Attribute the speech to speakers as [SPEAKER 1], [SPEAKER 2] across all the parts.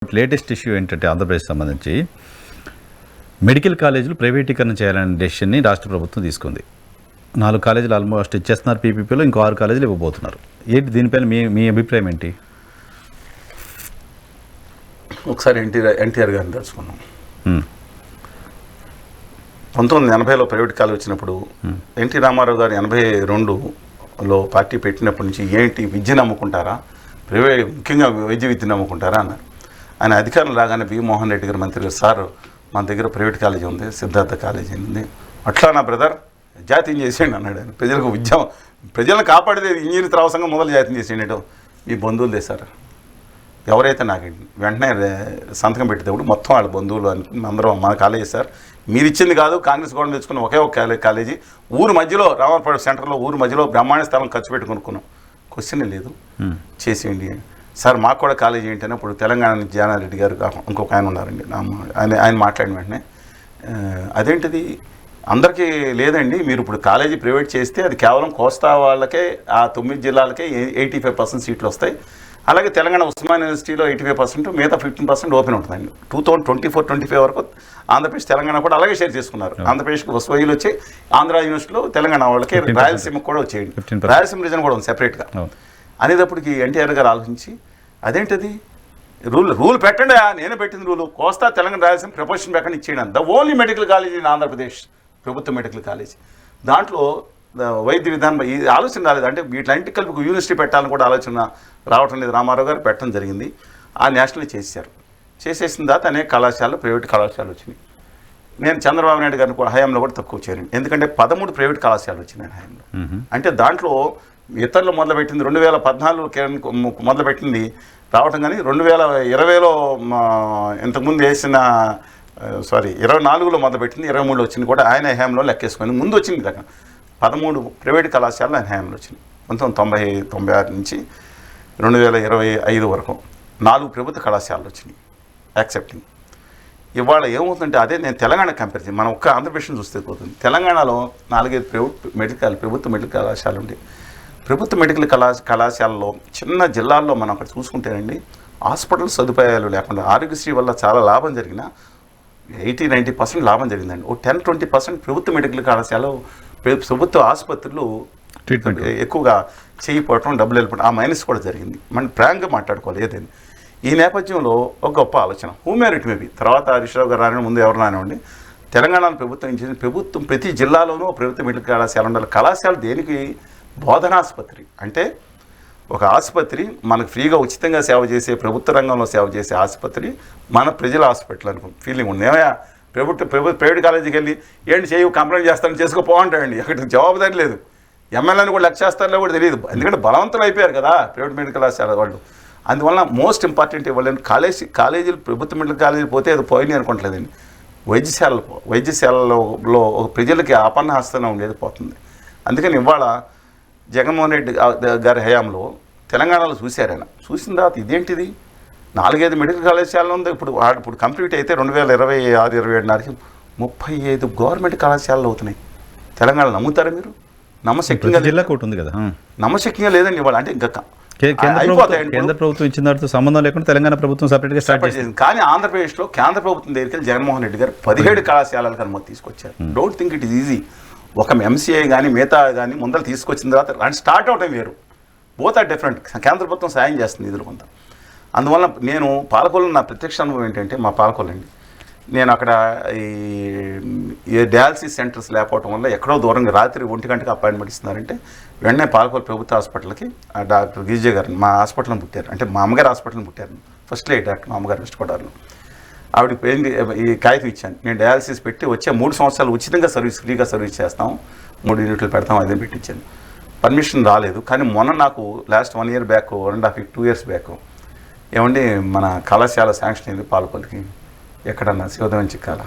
[SPEAKER 1] Latest issue ఏంటంటే ఆంధ్రప్రదేశ్ సంబంధించి medical కాలేజీలు ప్రైవేటీకరణ చేయాలనే డెసిషన్ని రాష్ట్ర ప్రభుత్వం తీసుకుంది. 4 కాలేజీలు ఆల్మోస్ట్ ఇచ్చేస్తున్నారు పీపీపీలో, ఇంకో 6 కాలేజీలు ఇవ్వబోతున్నారు. ఏంటి దీనిపైన మీ అభిప్రాయం ఏంటి?
[SPEAKER 2] ఒకసారి ఎన్టీఆర్ గారిని తెలుసుకున్నాం. 1980లో ప్రైవేట్ కాలేజ్ వచ్చినప్పుడు ఎన్టీ రామారావు గారు 82లో పార్టీ పెట్టినప్పటి నుంచి ఏంటి విద్యను నమ్ముకుంటారా, ముఖ్యంగా వైద్య విద్యను నమ్ముకుంటారా అన్నారు. ఆయన అధికారం రాగానే వి మోహన్ రెడ్డి గారు మంత్రి గారు, సార్ మన దగ్గర ప్రైవేట్ కాలేజీ ఉంది, సిద్ధార్థ కాలేజీ ఉంది, అట్లా నా బ్రదర్ జాతీయం చేసేయండి అన్నాడు. ఆయన ప్రజలను కాపాడేది ఇంజనీర్ త్రావసంగా మొదలు జాతీయం చేసేయండి. మీ బంధువులదే సార్, ఎవరైతే నాకు వెంటనే సంతకం పెట్టేటప్పుడు మొత్తం వాళ్ళ బంధువులు అందరం మన కాలేజీ సార్, మీరు ఇచ్చింది కాదు, కాంగ్రెస్ గవర్నమెంట్ తెచ్చుకున్న ఒకే ఒక కాలేజీ ఊరు మధ్యలో రామర్పాడు సెంటర్లో ఊరు మధ్యలో బ్రహ్మాండ స్థలం ఖర్చు పెట్టి కొనుక్కున్నాం, క్వశ్చన్ లేదు, చేసేయండి సార్. మాకు కూడా కాలేజీ ఏంటంటే ఇప్పుడు తెలంగాణ నుంచి జానారెడ్డి గారు ఇంకొక ఆయన ఉన్నారండి, ఆయన మాట్లాడిన వెంటనే అదేంటిది అందరికీ లేదండి, మీరు ఇప్పుడు కాలేజీ ప్రైవేట్ చేస్తే అది కేవలం కోస్తా వాళ్ళకే ఆ 9 జిల్లాలకే 85% సీట్లు వస్తాయి. అలాగే తెలంగాణ ఉస్మానియా యూనివర్సిటీలో 85%, మిగతా 15% ఓపెన్ ఉంటుందండి. 2024-25 వరకు ఆంధ్రప్రదేశ్ తెలంగాణ కూడా అలాగే షేర్ చేసుకున్నారు. ఆంధ్రప్రదేశ్కి వసూలు వచ్చి ఆంధ్ర యూనివర్సిటీలో తెలంగాణ వాళ్ళకి రాయలసీమకు కూడా వచ్చేయండి, రాయలసీమ రీజన్ కూడా ఉంది సెపరేట్గా అనేటప్పటికి ఎన్టీఆర్ గారు ఆలోచించి అదేంటిది రూల్ పెట్టండి, నేనే పెట్టింది రూలు, కోస్తా తెలంగాణ రాయలసీమ ప్రపోర్షన్ ప్రకారం ఇచ్చేయండి. The only medical college in Andhra Pradesh, ప్రభుత్వ మెడికల్ కాలేజ్. దాంట్లో వైద్య విధానం ఈ ఆలోచన రాలేదు, అంటే వీటిలంటి కలిపి యూనివర్సిటీ పెట్టాలని కూడా ఆలోచన రావటం లేదు. రామారావు గారు పెట్టడం జరిగింది, ఆ నేషనల్ చేశారు. చేసేసిన తర్వాత అనేక కళాశాలలు ప్రైవేట్ కళాశాలలు వచ్చినాయి. నేను చంద్రబాబు నాయుడు గారిని కూడా హయాంలో కూడా తక్కువ చేరాను, ఎందుకంటే 13 ప్రైవేట్ కళాశాలలు వచ్చినాయి హయాంలో. అంటే దాంట్లో ఇతరులు మొదలుపెట్టింది 2014 మొదలుపెట్టింది రావటం, కానీ 2020లో ఇంతకుముందు వేసిన 24లో మొదలుపెట్టింది, 23లో వచ్చింది కూడా ఆయన హయాంలో లెక్కేసుకొని ముందు వచ్చింది దగ్గర 13 ప్రైవేట్ కళాశాలలు ఆయన హయాంలో వచ్చింది. 1996 నుంచి 2025 వరకు 4 ప్రభుత్వ కళాశాలలు వచ్చినాయి యాక్సెప్టింగ్. ఇవాళ ఏమవుతుందంటే అదే నేను తెలంగాణ కంపేర్ చేసి మనం ఒక్క ఆంధ్రప్రదేశ్ని చూస్తే పోతుంది. తెలంగాణలో 4-5 ప్రభుత్వ మెడికల్ కళాశాలలు ఉండే. ప్రభుత్వ మెడికల్ కళాశాలలో చిన్న జిల్లాల్లో మనం అక్కడ చూసుకుంటేనండి హాస్పిటల్ సదుపాయాలు లేకుండా ఆరోగ్యశ్రీ వల్ల చాలా లాభం జరిగిన 80-90% లాభం జరిగిందండి. ఓ 10-20% ప్రభుత్వ మెడికల్ కళాశాలలో ప్రభుత్వ ఆసుపత్రులు ట్రీట్మెంట్ ఎక్కువగా చేయకపోవటం, డబ్బులు వెళ్ళిపోవడం, ఆ మైనస్ కూడా జరిగింది. మనం ప్రాంక్గా మాట్లాడుకోవాలి ఏదైనా. ఈ నేపథ్యంలో ఒక గొప్ప ఆలోచన హ్యూమానిటీ మేబీ తర్వాత హరీశ్రావు గారు రాని ముందు ఎవరు రానివ్వండి, తెలంగాణ ప్రభుత్వం ప్రతి జిల్లాలోనూ ప్రభుత్వ మెడికల్ కళాశాల ఉండాలి. కళాశాల దేనికి? బోధనాసుపత్రి. అంటే ఒక ఆసుపత్రి మనకు ఫ్రీగా ఉచితంగా సేవ చేసే, ప్రభుత్వ రంగంలో సేవ చేసే ఆసుపత్రి మన ప్రజల హాస్పిటల్ అనుకో ఫీలింగ్ ఉంది. ఏమయ్యా ప్రైవేట్ కాలేజీకి వెళ్ళి ఏంటి చేయవు కంప్లైంట్ చేస్తారని చేసుకోపోంటాడండి, అక్కడ జవాబుదారి లేదు. ఎమ్మెల్యేని కూడా లెక్క చేస్తారో కూడా తెలియదు, ఎందుకంటే బలవంతులు అయిపోయారు కదా ప్రైవేట్ మెడికల్ కళాశాల వాళ్ళు. అందువల్ల మోస్ట్ ఇంపార్టెంట్ ఇవ్వాలని కాలేజీలు ప్రభుత్వ మెడికల్ కాలేజీలు పోతే అది పోయినాయి అనుకోవట్లేదండి. వైద్యశాలలో ఒక ప్రజలకి ఆపన్న హస్తన ఉండేది పోతుంది. అందుకని ఇవాళ జగన్మోహన్ రెడ్డి గారి హయాంలో తెలంగాణలో చూశారు. ఆయన చూసిన తర్వాత ఇదేంటిది 4-5 మెడికల్ కళాశాలలు ఉంది. ఇప్పుడు కంప్లీట్ అయితే 2026-27 నాటికి 35 గవర్నమెంట్ కళాశాలలు అవుతున్నాయి తెలంగాణ. నమ్ముతారా మీరు? నమ్మశక్యంగా
[SPEAKER 1] ఉంది కదా,
[SPEAKER 2] నమ్మశక్యంగా లేదండి ఇవాళ. అంటే ఇంకా
[SPEAKER 1] కేంద్ర ప్రభుత్వం ఇచ్చిన దాంతో సంబంధం లేకుండా తెలంగాణ ప్రభుత్వం సపరేట్గా స్టార్ట్ చేసింది.
[SPEAKER 2] కానీ ఆంధ్రప్రదేశ్లో కేంద్ర ప్రభుత్వం దగ్గరికి వెళ్ళి జగన్మోహన్ రెడ్డి గారు 17 కళాశాలలకు అనుమతి తీసుకొచ్చారు. Don't think it is easy. ఒక ఎంసీఐ కానీ మిగతా కానీ ముందర తీసుకొచ్చిన తర్వాత స్టార్ట్ అవటం వేరు, బోత్ ఆర్ డిఫరెంట్. కేంద్ర ప్రభుత్వం సాయం చేస్తుంది నిధులు కొంత. అందువల్ల నేను పాలకొల్లు నా ప్రత్యక్ష అనుభవం ఏంటంటే, మా పాలకొల్లు అండి, నేను అక్కడ ఈ డయాలసిస్ సెంటర్స్ లేకపోవడం వల్ల ఎక్కడో దూరంగా రాత్రి 1 గంటకి అపాయింట్మెంట్ ఇస్తున్నారంటే వెంటనే పాలకొల్లు ప్రభుత్వ హాస్పిటల్కి డాక్టర్ గిరిజ గారిని మా హాస్పిటల్ని పుట్టారు, అంటే మా అమ్మగారి హాస్పిటల్ని పుట్టారు. ఫస్ట్ లేట్ డాక్టర్ మా అమ్మగారు వెస్ట్ గోదావరిలో. ఆవిడ ఈ కాగితం ఇచ్చాను, నేను డయాలసిస్ పెట్టి వచ్చే 3 సంవత్సరాలు ఉచితంగా ఫ్రీగా సర్వీస్ చేస్తాం, 3 యూనిట్లు పెడతాం, అదే పెట్టించాను. పర్మిషన్ రాలేదు. కానీ మొన్న నాకు last 1 year back, 2 years back ఏమండి మన కళాశాల శాంక్షన్ అయింది పాలకొల్లుకి. ఎక్కడన్నా శివదయం చిక్కాల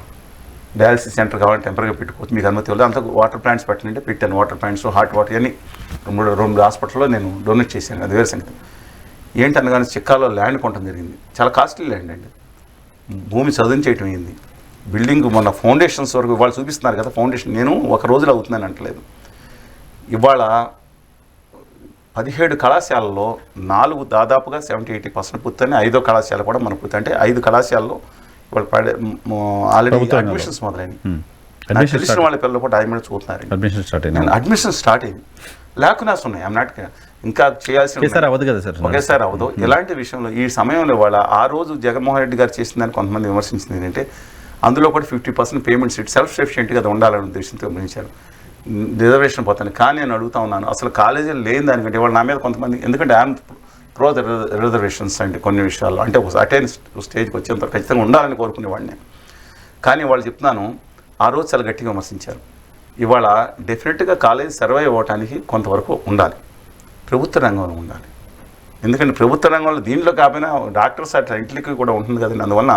[SPEAKER 2] డయాలసిస్ సెంటర్ కావాలంటే టెంపరీగా పెట్టుకోవచ్చు, మీకు అనుమతి ఇవ్వలేదు. అంత వాటర్ ప్లాంట్స్ పెట్టినంటే పెట్టాను. వాటర్ ప్లాంట్స్, హాట్ వాటర్ అన్నీ 2 హాస్పిటల్లో నేను డొనేట్ చేశాను. అది వేరే సంగతి. ఏంటనగానే చిక్కాలో ల్యాండ్ కొనడం జరిగింది. చాలా కాస్ట్లీ ల్యాండ్ అండి, భూమి చదును చేయటం అయింది. బిల్డింగ్ మొన్న ఫౌండేషన్స్ వరకు ఇవాళ చూపిస్తున్నారు కదా ఫౌండేషన్. నేను ఒక రోజులో అవుతుందని అంటలేదు. ఇవాళ 17 కళాశాలలో 4 దాదాపుగా 70-80% పూర్తయిన 5వ కళాశాల కూడా మనకు పూర్తి. అంటే 5 కళాశాలలో వాళ్ళు ఆల్రెడీ అడ్మిషన్స్ మొదలైనవి. నాకు తెలిసిన వాళ్ళ పిల్లలు కూడా అడ్మిషన్ చూస్తున్నారు. అడ్మిషన్ స్టార్ట్ అయింది. లేకునాస్ ఉన్నాయి. ఐఎమ్ నాట్ ఇంకా చేయాల్సిన ఒకేసారి అవ్వదు. ఇలాంటి విషయంలో ఈ సమయంలో వాళ్ళ ఆ రోజు జగన్మోహన్ రెడ్డి గారు చేసిందని కొంతమంది విమర్శించింది ఏంటంటే అందులో కూడా 50% పేమెంట్ సీట్ సెల్ఫ్ సఫిషియెంట్గా అది ఉండాలనే ఉద్దేశంతో గమనించారు. రిజర్వేషన్ పోతాను. కానీ నేను అడుగుతా ఉన్నాను, అసలు కాలేజీలు లేని దానికంటే వాళ్ళు నా మీద కొంతమంది, ఎందుకంటే ఐఎమ్ ప్రో రిజర్వేషన్స్ అంటే కొన్ని విషయాల్లో అంటే ఒక అటైన్ స్టేజ్కి వచ్చేంత ఖచ్చితంగా ఉండాలని కోరుకునేవాడిని. కానీ వాళ్ళు చెప్తున్నాను ఆ రోజు చాలా గట్టిగా విమర్శించారు. ఇవాళ డెఫినెట్గా కాలేజీ సర్వైవ్ అవ్వడానికి కొంతవరకు ఉండాలి, ప్రభుత్వ రంగంలో ఉండాలి. ఎందుకంటే ప్రభుత్వ రంగంలో దీంట్లో కాకపోయినా డాక్టర్స్ అట్లా ఇంటికి కూడా ఉంటుంది కదండి. అందువల్ల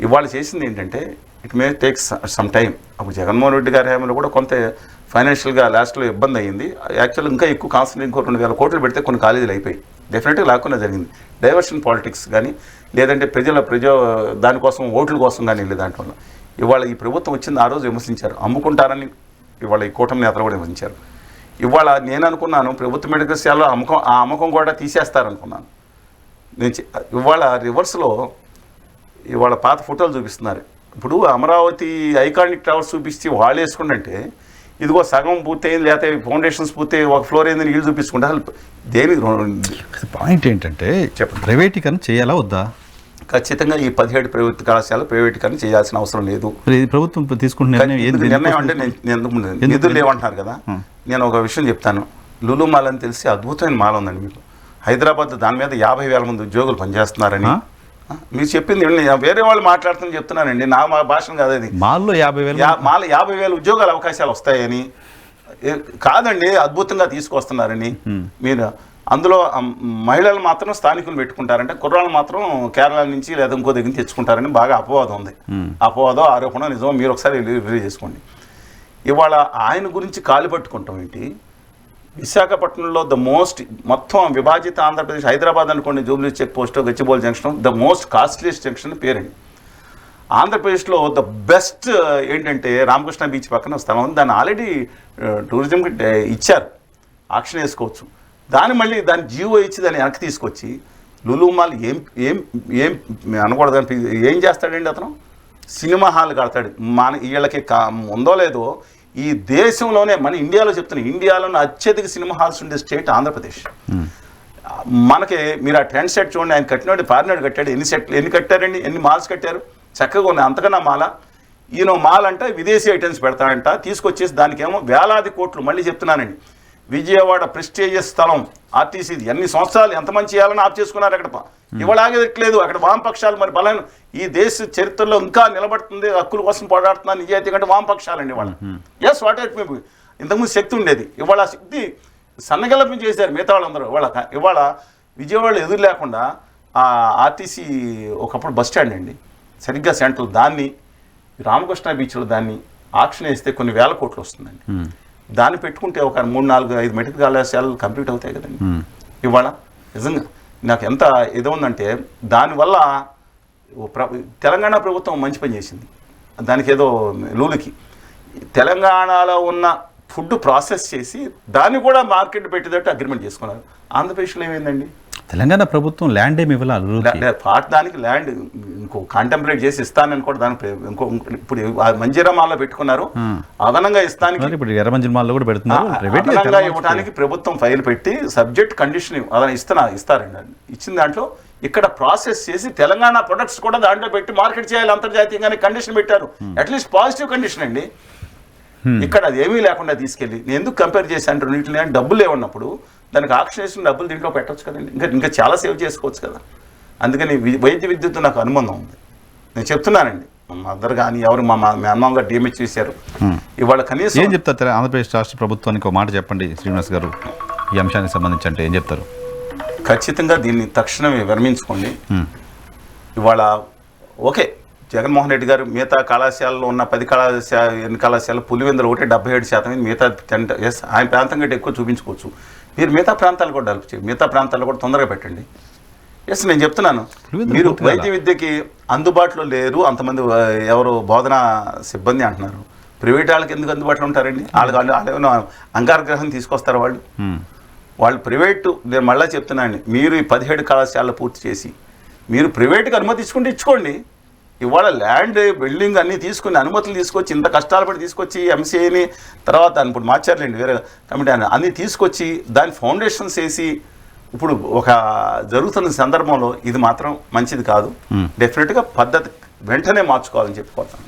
[SPEAKER 2] ఇవాళ చేసింది ఏంటంటే it may take some time. అప్పుడు జగన్మోహన్ రెడ్డి గారి హయాంలో కూడా కొంత ఫైనాన్షియల్గా లాస్ట్లో ఇబ్బంది అయ్యింది. యాక్చువల్గా ఇంకా ఎక్కువ కాన్సన్ట్రేట్ ఇంకో 2,000 కోట్లు పెడితే కొన్ని కాలేజీలు అయిపోయి డెఫినెట్గా లేకుండా జరిగింది. డైవర్షన్ పాలిటిక్స్ కానీ లేదంటే దానికోసం ఓట్ల కోసం కానీ వెళ్ళే దాంట్లో ఇవాళ ఈ ప్రభుత్వం వచ్చింది. ఆ రోజు విమర్శించారు, అమ్ముకుంటారని ఇవాళ ఈ కూటమి నేతలు కూడా విమర్శించారు. ఇవాళ నేను అనుకున్నాను ప్రభుత్వ మెడికల్ శాలలో అమ్మకం కూడా తీసేస్తారనుకున్నాను. ఇవాళ రివర్స్లో ఇవాళ పాత ఫోటోలు చూపిస్తున్నారు. ఇప్పుడు అమరావతి ఐకానిక్ టవర్స్ చూపిస్తే వాళ్ళు వేసుకుంటే ఇదిగో సగం పూర్తయింది లేకపోతే ఫౌండేషన్స్ పూర్తి ఒక ఫ్లోర్ అయింది నీళ్ళు చూపించుకుంటే అసలు దేనికి
[SPEAKER 1] పాయింట్ ఏంటంటే ప్రైవేటీకరణ చేయాలా వద్దా?
[SPEAKER 2] ఖచ్చితంగా ఈ 17 ప్రభుత్వ కళాశాల ప్రైవేటీకరణ చేయాల్సిన అవసరం లేదు.
[SPEAKER 1] ప్రభుత్వం తీసుకుంటున్న
[SPEAKER 2] నిర్ణయం అంటే నేను నిధులు లేవంటున్నారు కదా. నేను ఒక విషయం చెప్తాను. లులు మాల్ అని తెలిసి అద్భుతమైన మాల్ ఉందండి మీకు హైదరాబాద్. దాని మీద 50,000 మంది ఉద్యోగులు పనిచేస్తున్నారని మీరు చెప్పింది వేరే వాళ్ళు మాట్లాడుతున్నా చెప్తున్నానండి. నా భాషను కాదు అది.
[SPEAKER 1] మాల్లో
[SPEAKER 2] 50,000 ఉద్యోగాల అవకాశాలు వస్తాయని కాదండి, అద్భుతంగా తీసుకొస్తున్నారని. మీరు అందులో మహిళలు మాత్రం స్థానికులు పెట్టుకుంటారంటే కుర్రాళ్ళు మాత్రం కేరళ నుంచి లేదా ఇంకో దగ్గర నుంచి తెచ్చుకుంటారని బాగా అపవాదం ఉంది. అపవాదం ఆరోపణ నిజమో మీరు ఒకసారి రివ్యూ చేసుకోండి. ఇవాళ ఆయన గురించి కాలు పట్టుకుంటాం ఏంటి? విశాఖపట్నంలో మొత్తం విభాజిత ఆంధ్రప్రదేశ్ హైదరాబాద్ అనుకోండి, Jubilee check post, Gachibowli junction the most costliest junction పేరండి. ఆంధ్రప్రదేశ్లో ద బెస్ట్ ఏంటంటే రామకృష్ణ బీచ్ పక్కన స్థలం ఉంది. దాన్ని ఆల్రెడీ టూరిజంకి ఇచ్చారు, ఆక్షన్ వేసుకోవచ్చు. దాన్ని జీవో ఇచ్చి దాన్ని వెనక్కి తీసుకొచ్చి లులు మాల్ ఏం అనకూడదు అని ఏం చేస్తాడండి అతను? సినిమా హాల్ కడతాడు. వీళ్ళకి ఉందో లేదో ఈ దేశంలోనే మన ఇండియాలో చెప్తున్నా, ఇండియాలోనే అత్యధిక సినిమా హాల్స్ ఉండే స్టేట్ ఆంధ్రప్రదేశ్. మనకి మీరు ఆ ట్రెండ్ సెట్ చూడండి, ఆయన కట్టినాడు ఫారినాడు కట్టాడు. ఎన్ని కట్టారండి, ఎన్ని మాల్స్ కట్టారు? చక్కగా ఉన్నాయి. అంతకన్నా ఈయన మాల్ అంటే విదేశీ ఐటమ్స్ పెడతాడంట, తీసుకొచ్చేసి దానికేమో వేలాది కోట్లు. మళ్ళీ చెప్తున్నానండి, విజయవాడ ప్రెస్టీజియస్ స్థలం ఆర్టీసీ ఎన్ని సంవత్సరాలు ఎంత మంచి చేయాలని ఆప్ చేసుకున్నారు. అక్కడ ఇవాళ ఆగేట్లేదు. అక్కడ వామపక్షాలు మరి బలం ఈ దేశ చరిత్రలో ఇంకా నిలబడుతుంది, హక్కుల కోసం పోరాడుతున్నారు నిజాయితీ కంటే వామపక్షాలండి వాళ్ళు. ఎస్ వాట్ ఎట్ మేబీ ఇంతకుముందు శక్తి ఉండేది, ఇవాళ ఆ శక్తి సన్నగలపం చేశారు మిగతా వాళ్ళందరూ. ఇవాళ విజయవాడలో ఎదురు లేకుండా ఆ ఆర్టీసీ ఒకప్పుడు బస్ స్టాండ్ అండి సరిగ్గా సెంట్రల్, దాన్ని రామకృష్ణ బీచ్లో దాన్ని ఆక్షన్ వేస్తే కొన్ని వేల కోట్లు వస్తుందండి. దాన్ని పెట్టుకుంటే ఒక 3, 4, 5 మెడికల్ కళాశాలలు కంప్లీట్ అవుతాయి కదండి. ఇవాళ నిజంగా నాకు ఎంత ఇది ఉందంటే దానివల్ల తెలంగాణ ప్రభుత్వం మంచి పని చేసింది. దానికి ఏదో లూలుకి తెలంగాణలో ఉన్న ఫుడ్ ప్రాసెస్ చేసి దాన్ని కూడా మార్కెట్ పెట్టేటట్టు అగ్రిమెంట్ చేసుకున్నారు. ఆంధ్రప్రదేశ్లో ఏమైందండి?
[SPEAKER 1] తెలంగాణ ప్రభుత్వం ల్యాండ్ ఏమి ఇవ్వాలి,
[SPEAKER 2] పార్ట్ దానికి ల్యాండ్ ఇంకో కాంటెంపరేట్ చేసి ఇస్తానని కూడా దానికి ఇప్పుడు మంజీరామాల్లో పెట్టుకున్నారు. అదనంగా ఇస్తానికి
[SPEAKER 1] ఇప్పుడు ఎర్రమంజిమాల్లో కూడా పెడుతున్నారు.
[SPEAKER 2] అదనంగా ఇవ్వడానికి ప్రభుత్వం ఫైల్ పెట్టి సబ్జెక్ట్ కండిషన్ ఇస్తారండి. ఇచ్చిన దాంట్లో ఇక్కడ ప్రాసెస్ చేసి తెలంగాణ ప్రొడక్ట్స్ కూడా దాంట్లో పెట్టి మార్కెట్ చేయాలి అంతర్జాతీయంగానే కండిషన్ పెట్టారు. అట్లీస్ట్ పాజిటివ్ కండిషన్ అండి. ఇక్కడ అది ఏమీ లేకుండా తీసుకెళ్ళి నేను ఎందుకు కంపేర్ చేశాను రెండింటిని అంటే డబ్బులు లేవన్నప్పుడు దానికి ఆక్షన్ చేసిన డబ్బులు దీంట్లో పెట్టవచ్చు కదండి. ఇంకా చాలా సేవ్ చేసుకోవచ్చు కదా. అందుకని వైద్య విద్యుత్ నాకు అనుబంధం ఉంది. నేను చెప్తున్నానండి, మా మదర్ కానీ ఎవరు మా అమ్మమ్మ గారు డిఎంహెచ్ చేశారు. ఇవాళ కనీసం
[SPEAKER 1] ఏం చెప్తారు ఆంధ్రప్రదేశ్ రాష్ట్ర ప్రభుత్వానికి ఒక మాట చెప్పండి శ్రీనివాస్ గారు, ఈ అంశానికి సంబంధించి అంటే ఏం చెప్తారు?
[SPEAKER 2] ఖచ్చితంగా దీన్ని తక్షణమే విరమించుకోండి. ఇవాళ ఓకే జగన్మోహన్ రెడ్డి గారు మిగతా కళాశాలలో ఉన్న 10 కళాశాల పులివెందులు ఒకటి 77%, మిగతా 10 ఆయన ప్రాంతం కంటే ఎక్కువ చూపించుకోవచ్చు. మీరు మిగతా ప్రాంతాలు కూడా డెవలప్ చేయండి, మిగతా ప్రాంతాల్లో కూడా తొందరగా పెట్టండి. ఎస్ నేను చెప్తున్నాను, మీరు వైద్య విద్యకి అందుబాటులో లేరు అంతమంది ఎవరు బోధనా సిబ్బంది అంటున్నారు. ప్రైవేట్ వాళ్ళకి ఎందుకు అందుబాటులో ఉంటారండి? వాళ్ళేమైనా అంగారగ్రహం తీసుకొస్తారు వాళ్ళు. వాళ్ళు ప్రైవేటు, నేను మళ్ళీ చెప్తున్నాను, మీరు ఈ 17 కళాశాలలు పూర్తి చేసి మీరు ప్రైవేట్కి అనుమతి ఇచ్చుకుంటే ఇచ్చుకోండి. ఇవాళ ల్యాండ్ బిల్డింగ్ అన్నీ తీసుకుని అనుమతులు తీసుకొచ్చి ఇంత కష్టాలు పడి తీసుకొచ్చి ఎంసీఏని తర్వాత ఇప్పుడు మార్చారులేండి వేరే కమిటీ అన్నీ తీసుకొచ్చి దాని ఫౌండేషన్స్ వేసి ఇప్పుడు ఒక జరుగుతున్న సందర్భంలో ఇది మాత్రం మంచిది కాదు. డెఫినెట్గా పద్ధతి వెంటనే మార్చుకోవాలని చెప్పుకోతాను.